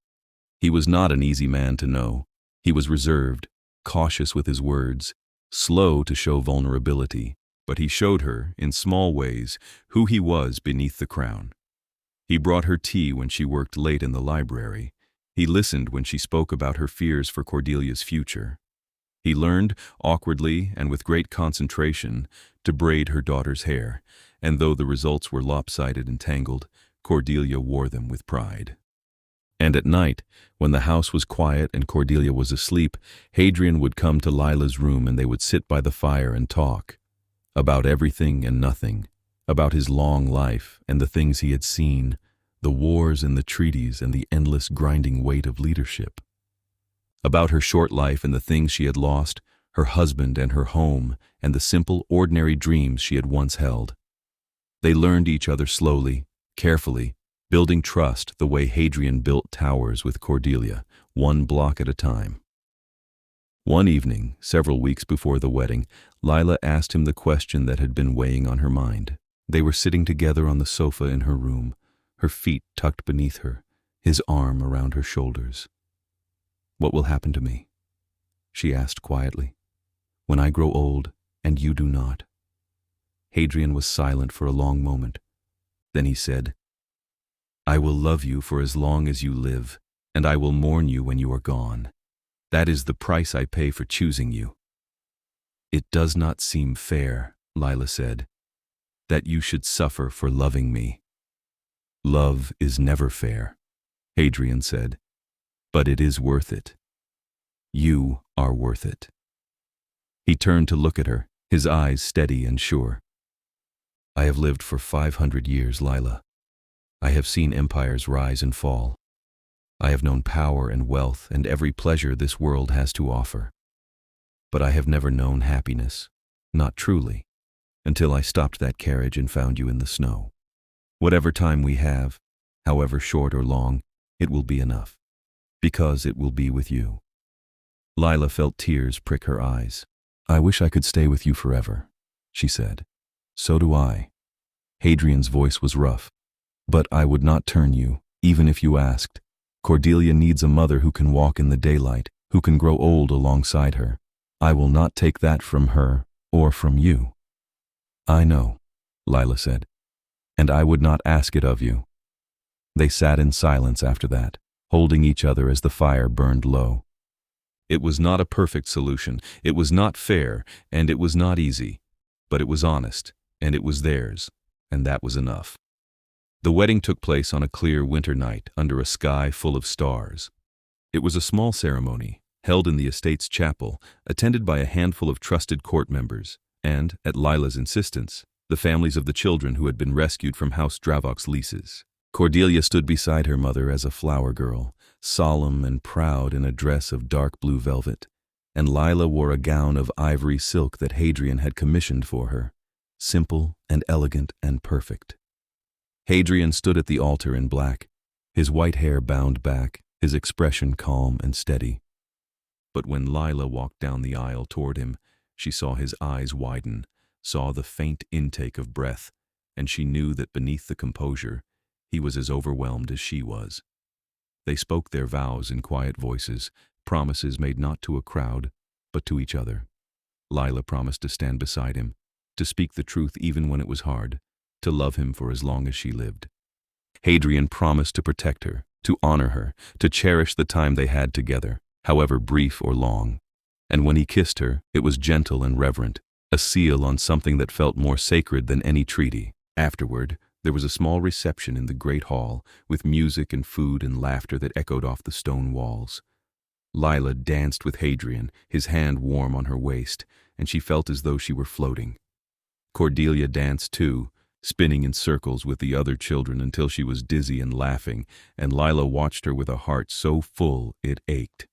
[SPEAKER 1] He was not an easy man to know. He was reserved, cautious with his words, slow to show vulnerability, but he showed her, in small ways, who he was beneath the crown. He brought her tea when she worked late in the library. He listened when she spoke about her fears for Cordelia's future. He learned, awkwardly and with great concentration, to braid her daughter's hair, and though the results were lopsided and tangled, Cordelia wore them with pride. And at night, when the house was quiet and Cordelia was asleep, Hadrian would come to Lila's room and they would sit by the fire and talk about everything and nothing, about his long life and the things he had seen, the wars and the treaties and the endless grinding weight of leadership. About her short life and the things she had lost, her husband and her home, and the simple, ordinary dreams she had once held. They learned each other slowly, carefully, building trust the way Hadrian built towers with Cordelia, one block at a time. One evening, several weeks before the wedding, Lila asked him the question that had been weighing on her mind. They were sitting together on the sofa in her room, her feet tucked beneath her, his arm around her shoulders. "What will happen to me?" she asked quietly. "When I grow old and you do not?" Hadrian was silent for a long moment. Then he said, "I will love you for as long as you live, and I will mourn you when you are gone. That is the price I pay for choosing you." "It does not seem fair," Lila said, "that you should suffer for loving me." "Love is never fair," Hadrian said, "but it is worth it. You are worth it." He turned to look at her, his eyes steady and sure. "I have lived for 500 years, Lila. I have seen empires rise and fall. I have known power and wealth and every pleasure this world has to offer. But I have never known happiness, not truly, until I stopped that carriage and found you in the snow. Whatever time we have, however short or long, it will be enough, because it will be with you." Lila felt tears prick her eyes. "I wish I could stay with you forever," she said. "So do I." Hadrian's voice was rough. "But I would not turn you, even if you asked. Cordelia needs a mother who can walk in the daylight, who can grow old alongside her. I will not take that from her or from you." "I know," Lila said, "and I would not ask it of you." They sat in silence after that, holding each other as the fire burned low. It was not a perfect solution, it was not fair, and it was not easy, but it was honest, and it was theirs, and that was enough. The wedding took place on a clear winter night under a sky full of stars. It was a small ceremony, held in the estate's chapel, attended by a handful of trusted court members, and, at Lila's insistence, the families of the children who had been rescued from House Dravok's leases. Cordelia stood beside her mother as a flower girl, solemn and proud in a dress of dark blue velvet, and Lila wore a gown of ivory silk that Hadrian had commissioned for her, simple and elegant and perfect. Hadrian stood at the altar in black, his white hair bound back, his expression calm and steady. But when Lila walked down the aisle toward him, she saw his eyes widen, saw the faint intake of breath, and she knew that beneath the composure, he was as overwhelmed as she was. They spoke their vows in quiet voices, promises made not to a crowd, but to each other. Lila promised to stand beside him, to speak the truth even when it was hard, to love him for as long as she lived. Hadrian promised to protect her, to honor her, to cherish the time they had together, however brief or long. And when he kissed her, it was gentle and reverent, a seal on something that felt more sacred than any treaty. Afterward, there was a small reception in the great hall, with music and food and laughter that echoed off the stone walls. Lila danced with Hadrian, his hand warm on her waist, and she felt as though she were floating. Cordelia danced too, spinning in circles with the other children until she was dizzy and laughing, and Lila watched her with a heart so full it ached.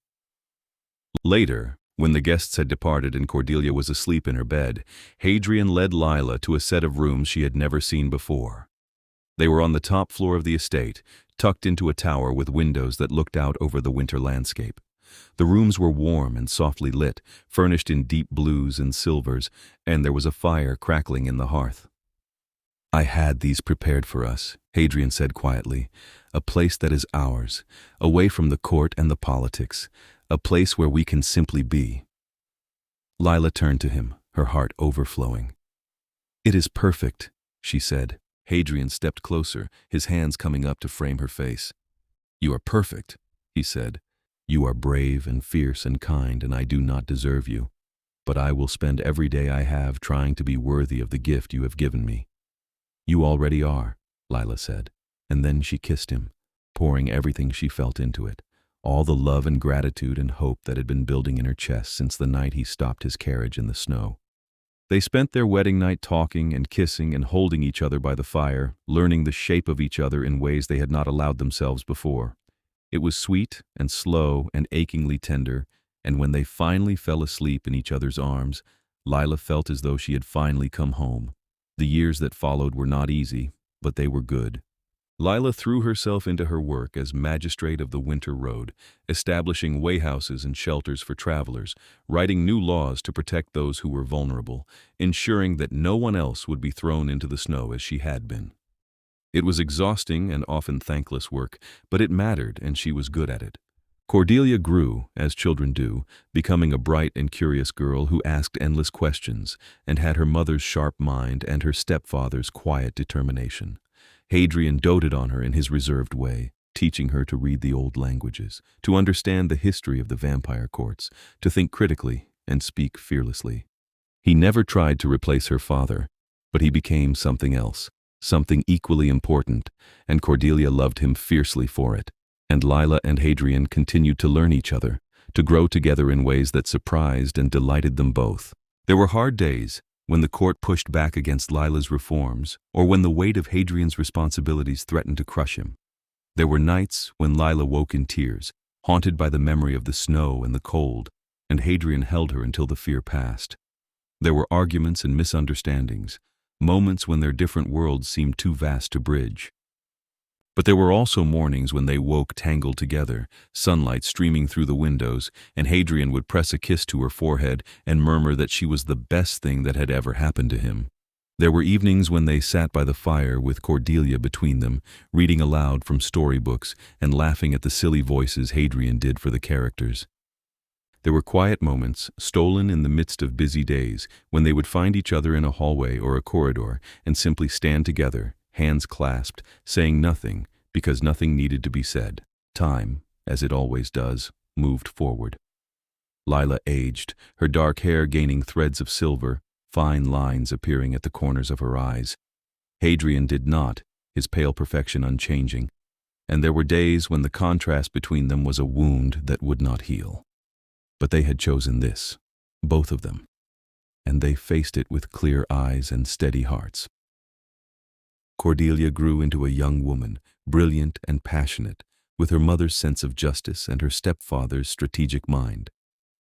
[SPEAKER 1] Later, when the guests had departed and Cordelia was asleep in her bed, Hadrian led Lila to a set of rooms she had never seen before. They were on the top floor of the estate, tucked into a tower with windows that looked out over the winter landscape. The rooms were warm and softly lit, furnished in deep blues and silvers, and there was a fire crackling in the hearth. "I had these prepared for us," Hadrian said quietly, "a place that is ours, away from the court and the politics, a place where we can simply be." Lila turned to him, her heart overflowing. "It is perfect," she said. Hadrian stepped closer, his hands coming up to frame her face. "You are perfect," he said. "You are brave and fierce and kind, and I do not deserve you. But I will spend every day I have trying to be worthy of the gift you have given me." "You already are," Lila said, and then she kissed him, pouring everything she felt into it, all the love and gratitude and hope that had been building in her chest since the night he stopped his carriage in the snow. They spent their wedding night talking and kissing and holding each other by the fire, learning the shape of each other in ways they had not allowed themselves before. It was sweet and slow and achingly tender, and when they finally fell asleep in each other's arms, Lila felt as though she had finally come home. The years that followed were not easy, but they were good. Lila threw herself into her work as magistrate of the Winter Road, establishing wayhouses and shelters for travelers, writing new laws to protect those who were vulnerable, ensuring that no one else would be thrown into the snow as she had been. It was exhausting and often thankless work, but it mattered and she was good at it. Cordelia grew, as children do, becoming a bright and curious girl who asked endless questions and had her mother's sharp mind and her stepfather's quiet determination. Hadrian doted on her in his reserved way, teaching her to read the old languages, to understand the history of the vampire courts, to think critically and speak fearlessly. He never tried to replace her father, but he became something else, something equally important, and Cordelia loved him fiercely for it. And Lila and Hadrian continued to learn each other, to grow together in ways that surprised and delighted them both. There were hard days, when the court pushed back against Lila's reforms, or when the weight of Hadrian's responsibilities threatened to crush him. There were nights when Lila woke in tears, haunted by the memory of the snow and the cold, and Hadrian held her until the fear passed. There were arguments and misunderstandings, moments when their different worlds seemed too vast to bridge. But there were also mornings when they woke tangled together, sunlight streaming through the windows, and Hadrian would press a kiss to her forehead and murmur that she was the best thing that had ever happened to him. There were evenings when they sat by the fire with Cordelia between them, reading aloud from storybooks and laughing at the silly voices Hadrian did for the characters. There were quiet moments, stolen in the midst of busy days, when they would find each other in a hallway or a corridor and simply stand together, hands clasped, saying nothing because nothing needed to be said. Time, as it always does, moved forward. Lila aged, her dark hair gaining threads of silver, fine lines appearing at the corners of her eyes. Hadrian did not, his pale perfection unchanging, and there were days when the contrast between them was a wound that would not heal. But they had chosen this, both of them, and they faced it with clear eyes and steady hearts. Cordelia grew into a young woman, brilliant and passionate, with her mother's sense of justice and her stepfather's strategic mind.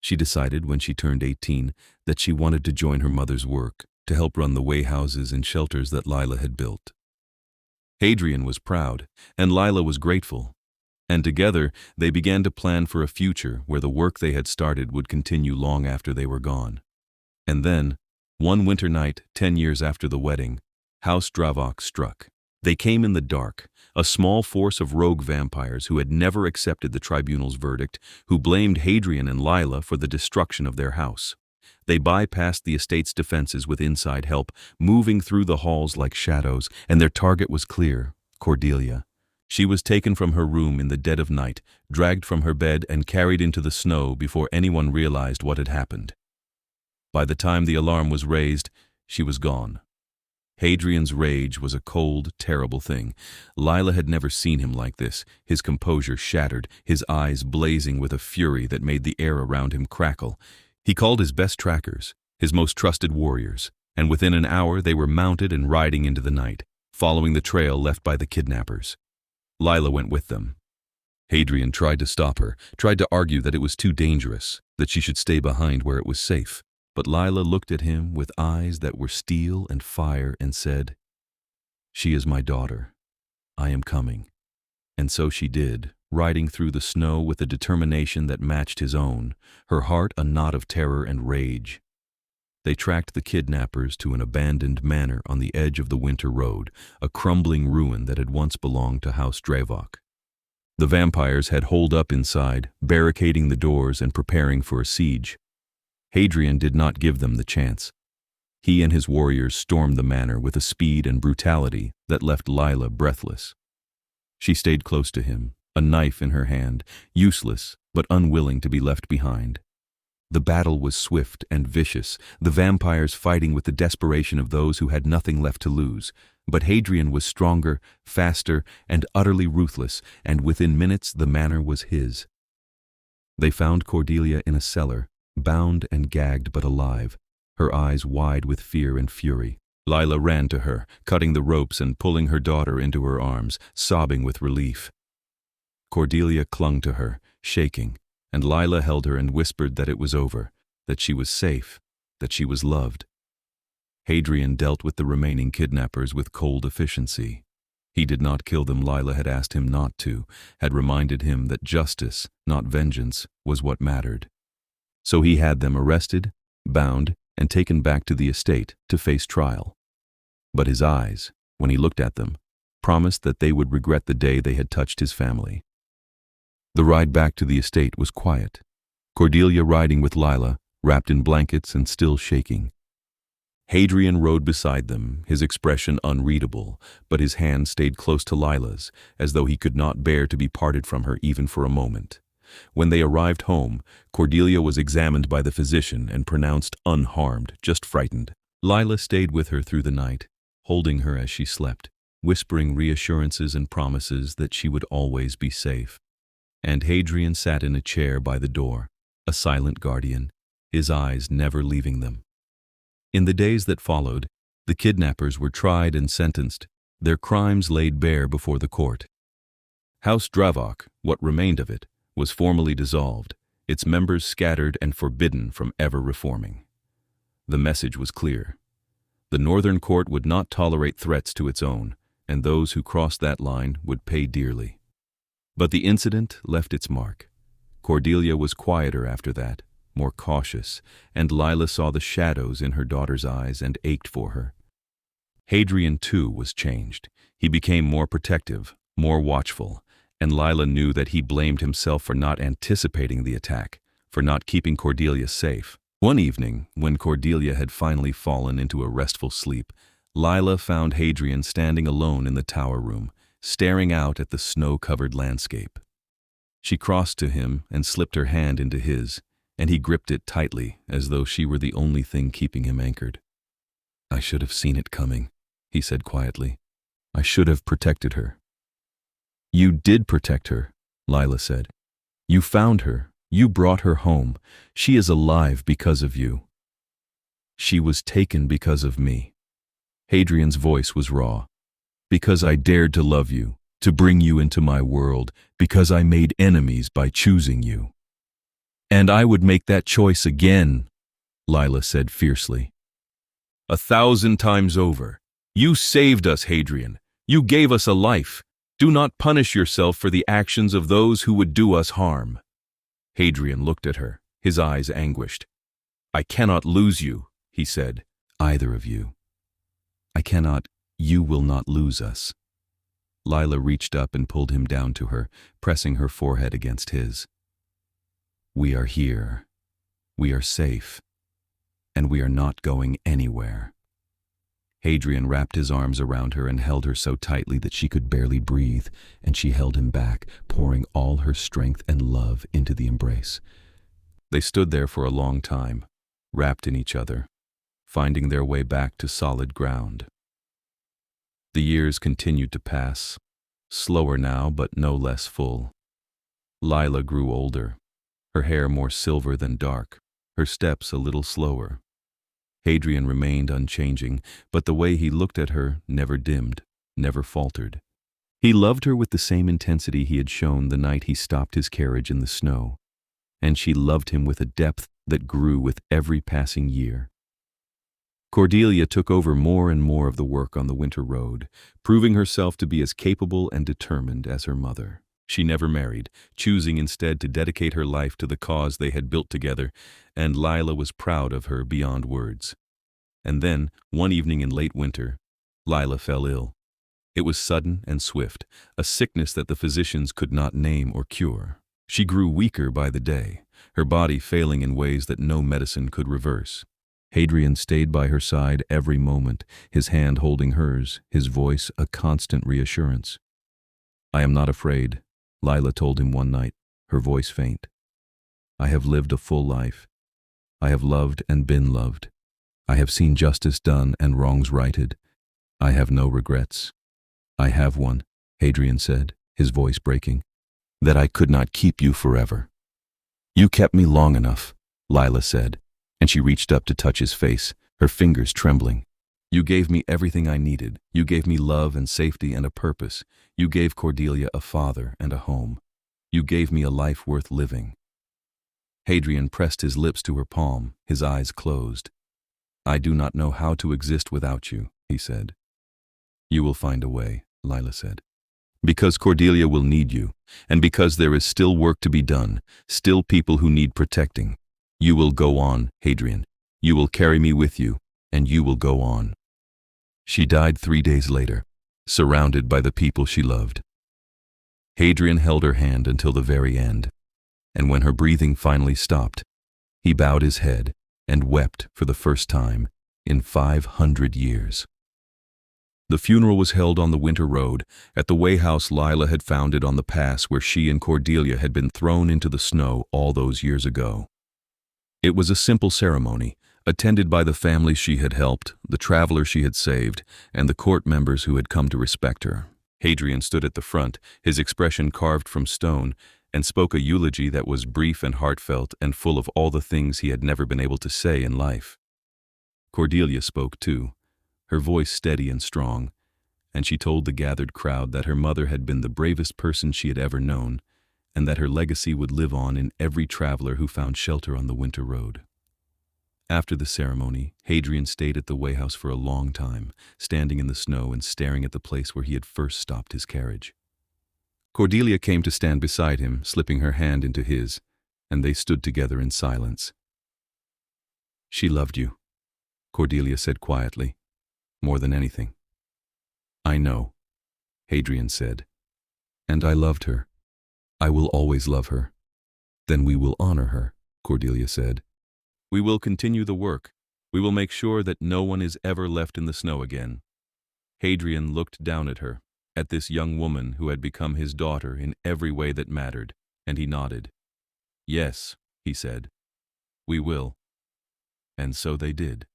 [SPEAKER 1] She decided when she turned 18 that she wanted to join her mother's work, to help run the wayhouses and shelters that Lila had built. Hadrian was proud, and Lila was grateful, and together they began to plan for a future where the work they had started would continue long after they were gone. And then, one winter night 10 years after the wedding, House Dravok struck. They came in the dark, a small force of rogue vampires who had never accepted the tribunal's verdict, who blamed Hadrian and Lila for the destruction of their house. They bypassed the estate's defenses with inside help, moving through the halls like shadows, and their target was clear: Cordelia. She was taken from her room in the dead of night, dragged from her bed and carried into the snow before anyone realized what had happened. By the time the alarm was raised, she was gone. Hadrian's rage was a cold, terrible thing. Lila had never seen him like this, his composure shattered, his eyes blazing with a fury that made the air around him crackle. He called his best trackers, his most trusted warriors, and within an hour they were mounted and riding into the night, following the trail left by the kidnappers. Lila went with them. Hadrian tried to stop her, tried to argue that it was too dangerous, that she should stay behind where it was safe. But Lila looked at him with eyes that were steel and fire and said, "She is my daughter. I am coming." And so she did, riding through the snow with a determination that matched his own, her heart a knot of terror and rage. They tracked the kidnappers to an abandoned manor on the edge of the Winter Road, a crumbling ruin that had once belonged to House Dravok. The vampires had holed up inside, barricading the doors and preparing for a siege. Hadrian did not give them the chance. He and his warriors stormed the manor with a speed and brutality that left Lila breathless. She stayed close to him, a knife in her hand, useless but unwilling to be left behind. The battle was swift and vicious, the vampires fighting with the desperation of those who had nothing left to lose. But Hadrian was stronger, faster, and utterly ruthless, and within minutes the manor was his. They found Cordelia in a cellar, bound and gagged but alive, her eyes wide with fear and fury. Lila ran to her, cutting the ropes and pulling her daughter into her arms, sobbing with relief. Cordelia clung to her, shaking, and Lila held her and whispered that it was over, that she was safe, that she was loved. Hadrian dealt with the remaining kidnappers with cold efficiency. He did not kill them. Lila had asked him not to, had reminded him that justice, not vengeance, was what mattered. So he had them arrested, bound, and taken back to the estate to face trial. But his eyes, when he looked at them, promised that they would regret the day they had touched his family. The ride back to the estate was quiet. Cordelia riding with Lila, wrapped in blankets and still shaking. Hadrian rode beside them, his expression unreadable, but his hand stayed close to Lila's, as though he could not bear to be parted from her even for a moment. When they arrived home, Cordelia was examined by the physician and pronounced unharmed, just frightened. Lila stayed with her through the night, holding her as she slept, whispering reassurances and promises that she would always be safe. And Hadrian sat in a chair by the door, a silent guardian, his eyes never leaving them. In the days that followed, the kidnappers were tried and sentenced, their crimes laid bare before the court. House Dravok, what remained of it, was formally dissolved, its members scattered and forbidden from ever reforming. The message was clear. The Northern Court would not tolerate threats to its own, and those who crossed that line would pay dearly. But the incident left its mark. Cordelia was quieter after that, more cautious, and Lila saw the shadows in her daughter's eyes and ached for her. Hadrian, too, was changed. He became more protective, more watchful, and Lila knew that he blamed himself for not anticipating the attack, for not keeping Cordelia safe. One evening, when Cordelia had finally fallen into a restful sleep, Lila found Hadrian standing alone in the tower room, staring out at the snow-covered landscape. She crossed to him and slipped her hand into his, and he gripped it tightly, as though she were the only thing keeping him anchored. "I should have seen it coming," he said quietly. "I should have protected her." "You did protect her," Lila said. "You found her. You brought her home. She is alive because of you." "She was taken because of me." Hadrian's voice was raw. "Because I dared to love you, to bring you into my world, because I made enemies by choosing you." "And I would make that choice again," Lila said fiercely. "1,000 times over. You saved us, Hadrian. You gave us a life. Do not punish yourself for the actions of those who would do us harm." Hadrian looked at her, his eyes anguished. "I cannot lose you," he said. "Either of you. I cannot, you will not lose us." Lila reached up and pulled him down to her, pressing her forehead against his. "We are here. We are safe. And we are not going anywhere." Hadrian wrapped his arms around her and held her so tightly that she could barely breathe, and she held him back, pouring all her strength and love into the embrace. They stood there for a long time, wrapped in each other, finding their way back to solid ground. The years continued to pass, slower now but no less full. Lila grew older, her hair more silver than dark, her steps a little slower. Hadrian remained unchanging, but the way he looked at her never dimmed, never faltered. He loved her with the same intensity he had shown the night he stopped his carriage in the snow, and she loved him with a depth that grew with every passing year. Cordelia took over more and more of the work on the winter road, proving herself to be as capable and determined as her mother. She never married, choosing instead to dedicate her life to the cause they had built together, and Lila was proud of her beyond words. And then, one evening in late winter, Lila fell ill. It was sudden and swift, a sickness that the physicians could not name or cure. She grew weaker by the day, her body failing in ways that no medicine could reverse. Hadrian stayed by her side every moment, his hand holding hers, his voice a constant reassurance. "I am not afraid," Lila told him one night, her voice faint. "I have lived a full life. I have loved and been loved. I have seen justice done and wrongs righted. I have no regrets." "I have one," Hadrian said, his voice breaking, "that I could not keep you forever." "You kept me long enough," Lila said, and she reached up to touch his face, her fingers trembling. "You gave me everything I needed. You gave me love and safety and a purpose. You gave Cordelia a father and a home. You gave me a life worth living." Hadrian pressed his lips to her palm, his eyes closed. "I do not know how to exist without you," he said. "You will find a way," Lila said. "Because Cordelia will need you, and because there is still work to be done, still people who need protecting. You will go on, Hadrian. You will carry me with you, and you will go on." She died 3 days later, surrounded by the people she loved. Hadrian held her hand until the very end, and when her breathing finally stopped, he bowed his head and wept for the first time in 500 years. The funeral was held on the winter road, at the way house Lila had founded on the pass where she and Cordelia had been thrown into the snow all those years ago. It was a simple ceremony, attended by the family she had helped, the travelers she had saved, and the court members who had come to respect her. Hadrian stood at the front, his expression carved from stone, and spoke a eulogy that was brief and heartfelt and full of all the things he had never been able to say in life. Cordelia spoke too, her voice steady and strong, and she told the gathered crowd that her mother had been the bravest person she had ever known, and that her legacy would live on in every traveler who found shelter on the winter road. After the ceremony, Hadrian stayed at the way house for a long time, standing in the snow and staring at the place where he had first stopped his carriage. Cordelia came to stand beside him, slipping her hand into his, and they stood together in silence. "She loved you," Cordelia said quietly, "more than anything." "I know," Hadrian said, "and I loved her. I will always love her." "Then we will honor her," Cordelia said. "We will continue the work. We will make sure that no one is ever left in the snow again." Hadrian looked down at her, at this young woman who had become his daughter in every way that mattered, and he nodded. "Yes," he said, "we will." And so they did.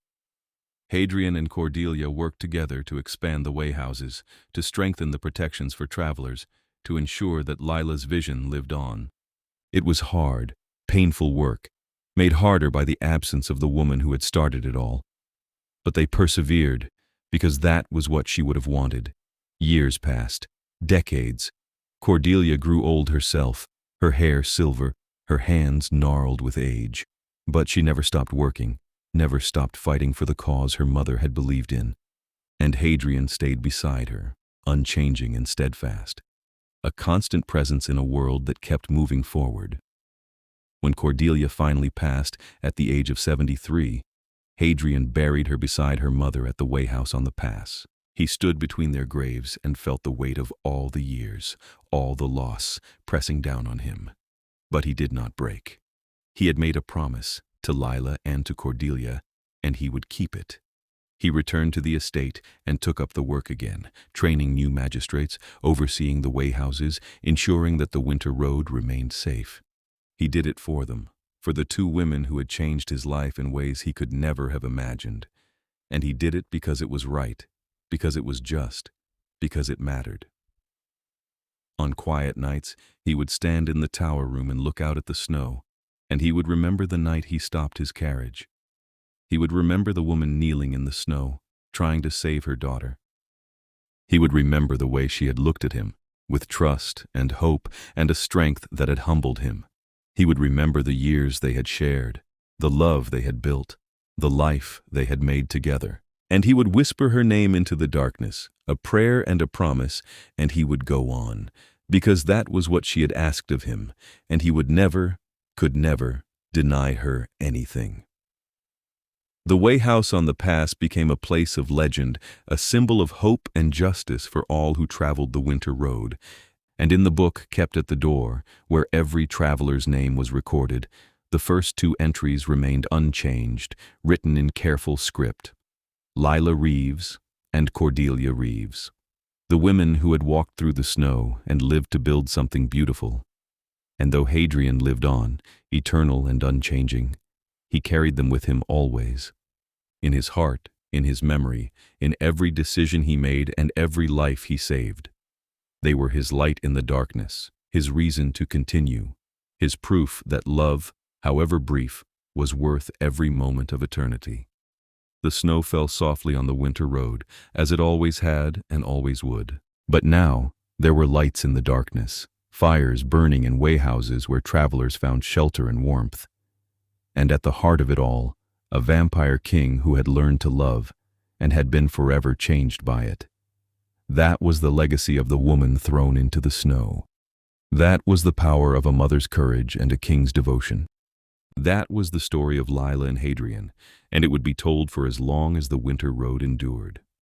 [SPEAKER 1] Hadrian and Cordelia worked together to expand the way houses, to strengthen the protections for travelers, to ensure that Lila's vision lived on. It was hard, painful work, made harder by the absence of the woman who had started it all. But they persevered, because that was what she would have wanted. Years passed, decades. Cordelia grew old herself, her hair silver, her hands gnarled with age. But she never stopped working, never stopped fighting for the cause her mother had believed in. And Hadrian stayed beside her, unchanging and steadfast, a constant presence in a world that kept moving forward. When Cordelia finally passed at the age of 73, Hadrian buried her beside her mother at the way house on the pass. He stood between their graves and felt the weight of all the years, all the loss, pressing down on him. But he did not break. He had made a promise to Lila and to Cordelia, and he would keep it. He returned to the estate and took up the work again, training new magistrates, overseeing the way houses, ensuring that the winter road remained safe. He did it for them, for the two women who had changed his life in ways he could never have imagined. And he did it because it was right, because it was just, because it mattered. On quiet nights, he would stand in the tower room and look out at the snow, and he would remember the night he stopped his carriage. He would remember the woman kneeling in the snow, trying to save her daughter. He would remember the way she had looked at him, with trust and hope and a strength that had humbled him. He would remember the years they had shared, the love they had built, the life they had made together. And he would whisper her name into the darkness, a prayer and a promise, and he would go on, because that was what she had asked of him, and he would never, could never, deny her anything. The way house on the pass became a place of legend, a symbol of hope and justice for all who traveled the winter road. And in the book kept at the door, where every traveler's name was recorded, The first two entries remained unchanged, written in careful script. Lila Reeves and Cordelia Reeves. The women who had walked through the snow and lived to build something beautiful. And though Hadrian lived on, eternal and unchanging, he carried them with him always. In his heart, in his memory, in every decision he made and every life he saved. They were his light in the darkness, his reason to continue, his proof that love, however brief, was worth every moment of eternity. The snow fell softly on the winter road, as it always had and always would. But now, there were lights in the darkness, fires burning in wayhouses where travelers found shelter and warmth. And at the heart of it all, a vampire king who had learned to love and had been forever changed by it. That was the legacy of the woman thrown into the snow. That was the power of a mother's courage and a king's devotion. That was the story of Lila and Hadrian, and it would be told for as long as the winter road endured.